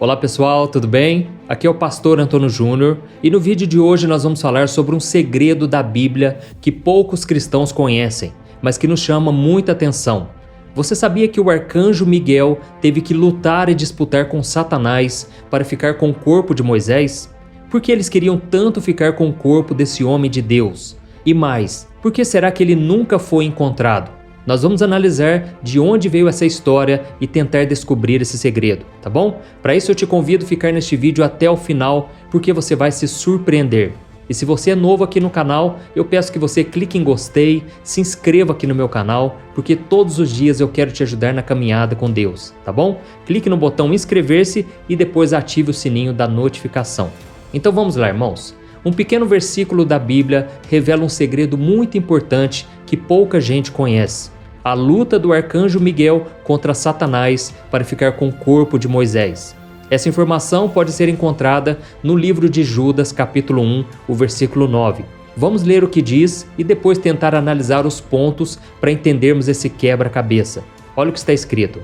Olá pessoal, tudo bem? Aqui é o pastor Antônio Júnior e no vídeo de hoje nós vamos falar sobre um segredo da Bíblia que poucos cristãos conhecem, mas que nos chama muita atenção. Você sabia que o arcanjo Miguel teve que lutar e disputar com Satanás para ficar com o corpo de Moisés? Por que eles queriam tanto ficar com o corpo desse homem de Deus? E mais, por que será que ele nunca foi encontrado? Nós vamos analisar de onde veio essa história e tentar descobrir esse segredo, tá bom? Para isso eu te convido a ficar neste vídeo até o final, porque você vai se surpreender. E se você é novo aqui no canal, eu peço que você clique em gostei, se inscreva aqui no meu canal, porque todos os dias eu quero te ajudar na caminhada com Deus, tá bom? Clique no botão inscrever-se e depois ative o sininho da notificação. Então vamos lá, irmãos. Um pequeno versículo da Bíblia revela um segredo muito importante que pouca gente conhece. A luta do arcanjo Miguel contra Satanás para ficar com o corpo de Moisés. Essa informação pode ser encontrada no livro de Judas, capítulo 1, o versículo 9. Vamos ler o que diz e depois tentar analisar os pontos para entendermos esse quebra-cabeça. Olha o que está escrito.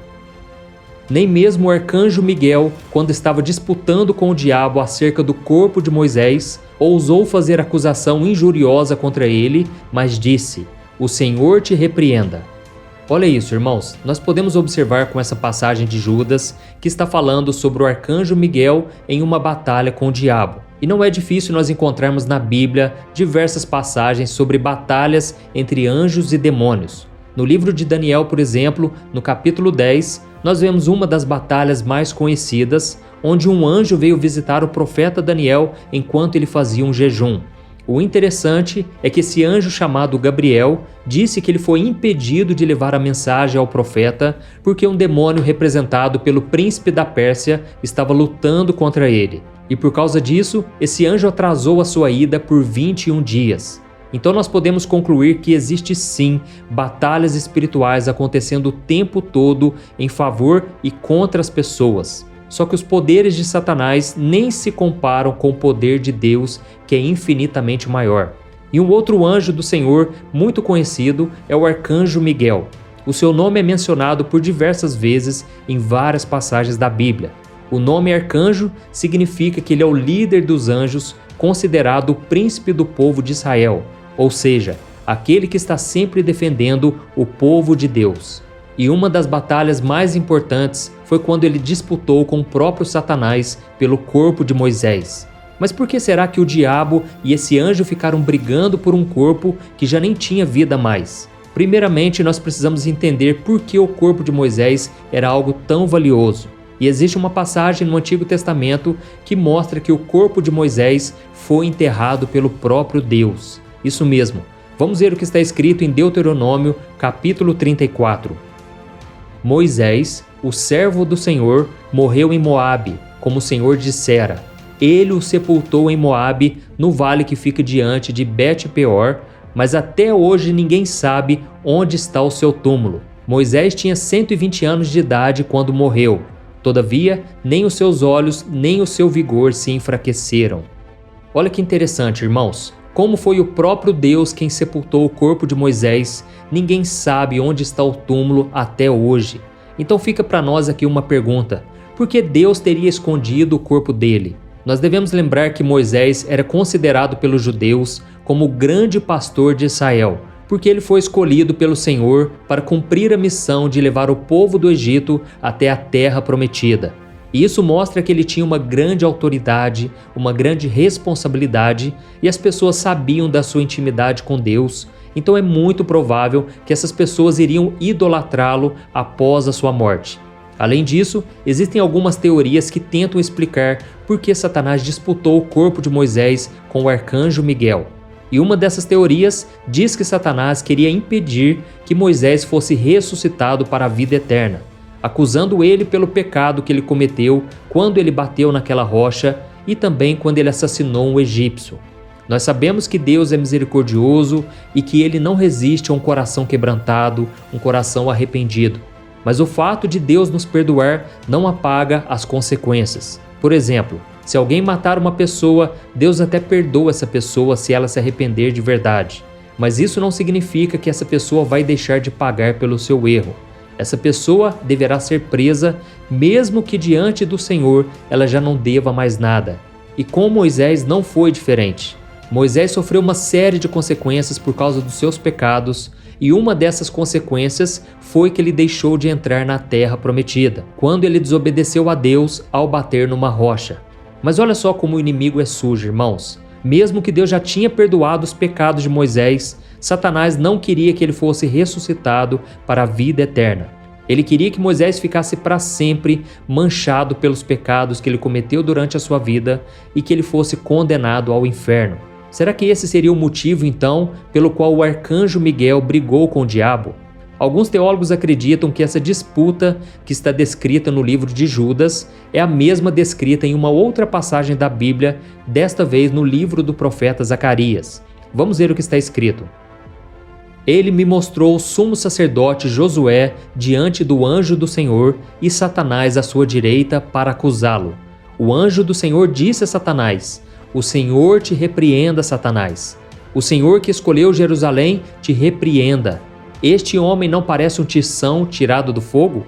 Nem mesmo o arcanjo Miguel, quando estava disputando com o diabo acerca do corpo de Moisés, ousou fazer acusação injuriosa contra ele, mas disse: "O Senhor te repreenda." Olha isso, irmãos, nós podemos observar com essa passagem de Judas que está falando sobre o arcanjo Miguel em uma batalha com o diabo. E não é difícil nós encontrarmos na Bíblia diversas passagens sobre batalhas entre anjos e demônios. No livro de Daniel, por exemplo, no capítulo 10, nós vemos uma das batalhas mais conhecidas, onde um anjo veio visitar o profeta Daniel enquanto ele fazia um jejum. O interessante é que esse anjo chamado Gabriel disse que ele foi impedido de levar a mensagem ao profeta porque um demônio representado pelo príncipe da Pérsia estava lutando contra ele. E por causa disso, esse anjo atrasou a sua ida por 21 dias. Então nós podemos concluir que existe sim batalhas espirituais acontecendo o tempo todo em favor e contra as pessoas. Só que os poderes de Satanás nem se comparam com o poder de Deus, que é infinitamente maior. E um outro anjo do Senhor, muito conhecido, é o arcanjo Miguel. O seu nome é mencionado por diversas vezes em várias passagens da Bíblia. O nome arcanjo significa que ele é o líder dos anjos, considerado o príncipe do povo de Israel, ou seja, aquele que está sempre defendendo o povo de Deus. E uma das batalhas mais importantes foi quando ele disputou com o próprio Satanás pelo corpo de Moisés. Mas por que será que o diabo e esse anjo ficaram brigando por um corpo que já nem tinha vida mais? Primeiramente, nós precisamos entender por que o corpo de Moisés era algo tão valioso. E existe uma passagem no Antigo Testamento que mostra que o corpo de Moisés foi enterrado pelo próprio Deus. Isso mesmo. Vamos ver o que está escrito em Deuteronômio, capítulo 34. Moisés, o servo do Senhor, morreu em Moabe, como o Senhor dissera. Ele o sepultou em Moabe, no vale que fica diante de Bet-peor, mas até hoje ninguém sabe onde está o seu túmulo. Moisés tinha 120 anos de idade quando morreu. Todavia, nem os seus olhos, nem o seu vigor se enfraqueceram. Olha que interessante, irmãos. Como foi o próprio Deus quem sepultou o corpo de Moisés, ninguém sabe onde está o túmulo até hoje. Então fica para nós aqui uma pergunta: por que Deus teria escondido o corpo dele? Nós devemos lembrar que Moisés era considerado pelos judeus como o grande pastor de Israel, porque ele foi escolhido pelo Senhor para cumprir a missão de levar o povo do Egito até a terra prometida. E isso mostra que ele tinha uma grande autoridade, uma grande responsabilidade, e as pessoas sabiam da sua intimidade com Deus, então é muito provável que essas pessoas iriam idolatrá-lo após a sua morte. Além disso, existem algumas teorias que tentam explicar por que Satanás disputou o corpo de Moisés com o arcanjo Miguel. E uma dessas teorias diz que Satanás queria impedir que Moisés fosse ressuscitado para a vida eterna, acusando ele pelo pecado que ele cometeu quando ele bateu naquela rocha e também quando ele assassinou um egípcio. Nós sabemos que Deus é misericordioso e que ele não resiste a um coração quebrantado, um coração arrependido. Mas o fato de Deus nos perdoar não apaga as consequências. Por exemplo, se alguém matar uma pessoa, Deus até perdoa essa pessoa se ela se arrepender de verdade. Mas isso não significa que essa pessoa vai deixar de pagar pelo seu erro. Essa pessoa deverá ser presa, mesmo que diante do Senhor ela já não deva mais nada. E com Moisés não foi diferente. Moisés sofreu uma série de consequências por causa dos seus pecados, e uma dessas consequências foi que ele deixou de entrar na terra prometida, quando ele desobedeceu a Deus ao bater numa rocha. Mas olha só como o inimigo é sujo, irmãos. Mesmo que Deus já tinha perdoado os pecados de Moisés, Satanás não queria que ele fosse ressuscitado para a vida eterna. Ele queria que Moisés ficasse para sempre manchado pelos pecados que ele cometeu durante a sua vida e que ele fosse condenado ao inferno. Será que esse seria o motivo, então, pelo qual o arcanjo Miguel brigou com o diabo? Alguns teólogos acreditam que essa disputa que está descrita no livro de Judas é a mesma descrita em uma outra passagem da Bíblia, desta vez no livro do profeta Zacarias. Vamos ver o que está escrito. Ele me mostrou o sumo sacerdote Josué diante do anjo do Senhor e Satanás à sua direita para acusá-lo. O anjo do Senhor disse a Satanás: O Senhor te repreenda, Satanás. O Senhor que escolheu Jerusalém te repreenda. Este homem não parece um tição tirado do fogo?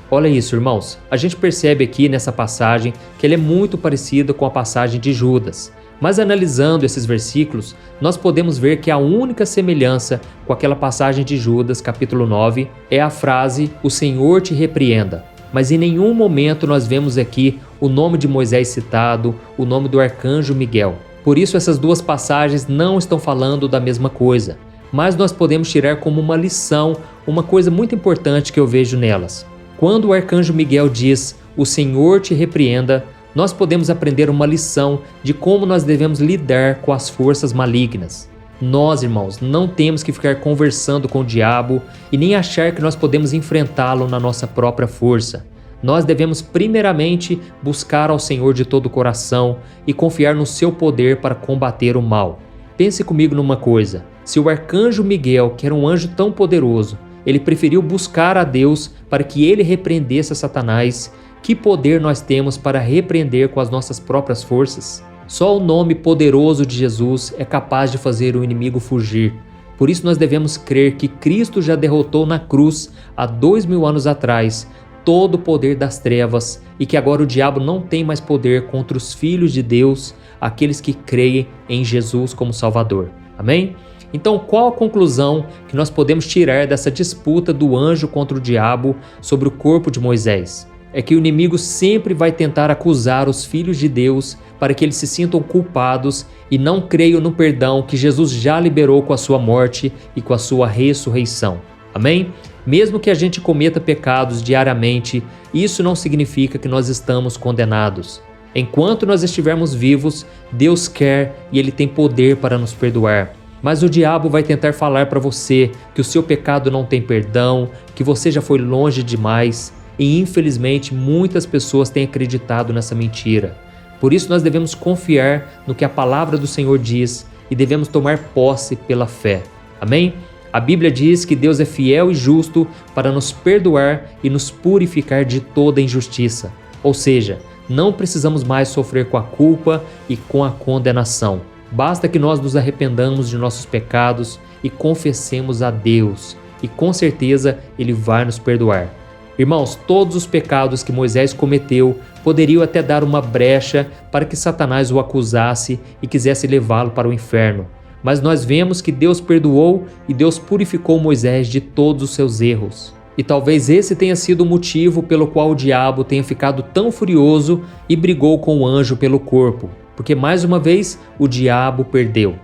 Olha isso, irmãos. A gente percebe aqui nessa passagem que ele é muito parecido com a passagem de Judas. Mas analisando esses versículos, nós podemos ver que a única semelhança com aquela passagem de Judas, capítulo 9, é a frase, o Senhor te repreenda. Mas em nenhum momento nós vemos aqui o nome de Moisés citado, o nome do arcanjo Miguel. Por isso essas duas passagens não estão falando da mesma coisa. Mas nós podemos tirar como uma lição uma coisa muito importante que eu vejo nelas. Quando o arcanjo Miguel diz, o Senhor te repreenda, nós podemos aprender uma lição de como nós devemos lidar com as forças malignas. Nós, irmãos, não temos que ficar conversando com o diabo e nem achar que nós podemos enfrentá-lo na nossa própria força. Nós devemos primeiramente buscar ao Senhor de todo o coração e confiar no seu poder para combater o mal. Pense comigo numa coisa, se o arcanjo Miguel, que era um anjo tão poderoso, ele preferiu buscar a Deus para que ele repreendesse a Satanás, que poder nós temos para repreender com as nossas próprias forças? Só o nome poderoso de Jesus é capaz de fazer o inimigo fugir. Por isso nós devemos crer que Cristo já derrotou na cruz, há 2000 anos atrás, todo o poder das trevas e que agora o diabo não tem mais poder contra os filhos de Deus, aqueles que creem em Jesus como Salvador. Amém? Então, qual a conclusão que nós podemos tirar dessa disputa do anjo contra o diabo sobre o corpo de Moisés? É que o inimigo sempre vai tentar acusar os filhos de Deus para que eles se sintam culpados e não creiam no perdão que Jesus já liberou com a sua morte e com a sua ressurreição. Amém? Mesmo que a gente cometa pecados diariamente, isso não significa que nós estamos condenados. Enquanto nós estivermos vivos, Deus quer e Ele tem poder para nos perdoar. Mas o diabo vai tentar falar para você que o seu pecado não tem perdão, que você já foi longe demais. E infelizmente muitas pessoas têm acreditado nessa mentira. Por isso nós devemos confiar no que a palavra do Senhor diz e devemos tomar posse pela fé. Amém? A Bíblia diz que Deus é fiel e justo para nos perdoar e nos purificar de toda injustiça. Ou seja, não precisamos mais sofrer com a culpa e com a condenação. Basta que nós nos arrependamos de nossos pecados e confessemos a Deus. E com certeza Ele vai nos perdoar. Irmãos, todos os pecados que Moisés cometeu poderiam até dar uma brecha para que Satanás o acusasse e quisesse levá-lo para o inferno. Mas nós vemos que Deus perdoou e Deus purificou Moisés de todos os seus erros. E talvez esse tenha sido o motivo pelo qual o diabo tenha ficado tão furioso e brigou com o anjo pelo corpo, porque mais uma vez o diabo perdeu.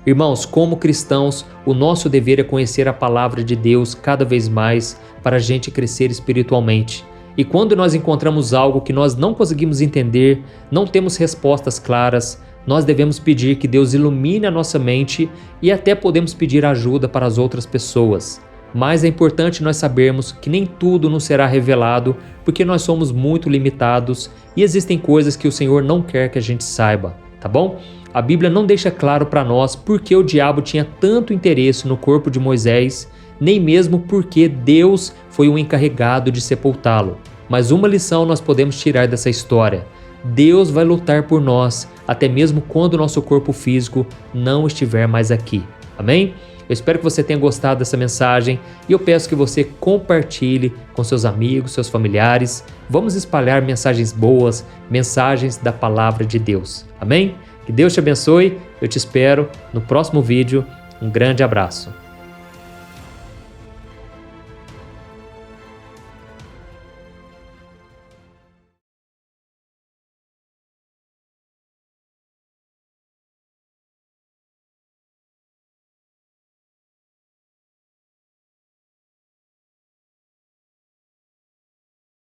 Irmãos, como cristãos, o nosso dever é conhecer a palavra de Deus cada vez mais para a gente crescer espiritualmente. E quando nós encontramos algo que nós não conseguimos entender, não temos respostas claras, nós devemos pedir que Deus ilumine a nossa mente e até podemos pedir ajuda para as outras pessoas. Mas é importante nós sabermos que nem tudo nos será revelado, porque nós somos muito limitados e existem coisas que o Senhor não quer que a gente saiba, tá bom? A Bíblia não deixa claro para nós por que o diabo tinha tanto interesse no corpo de Moisés, nem mesmo porque Deus foi o encarregado de sepultá-lo. Mas uma lição nós podemos tirar dessa história: Deus vai lutar por nós, até mesmo quando o nosso corpo físico não estiver mais aqui. Amém? Eu espero que você tenha gostado dessa mensagem e eu peço que você compartilhe com seus amigos, seus familiares. Vamos espalhar mensagens boas, mensagens da palavra de Deus. Amém? Que Deus te abençoe. Eu te espero no próximo vídeo. Um grande abraço.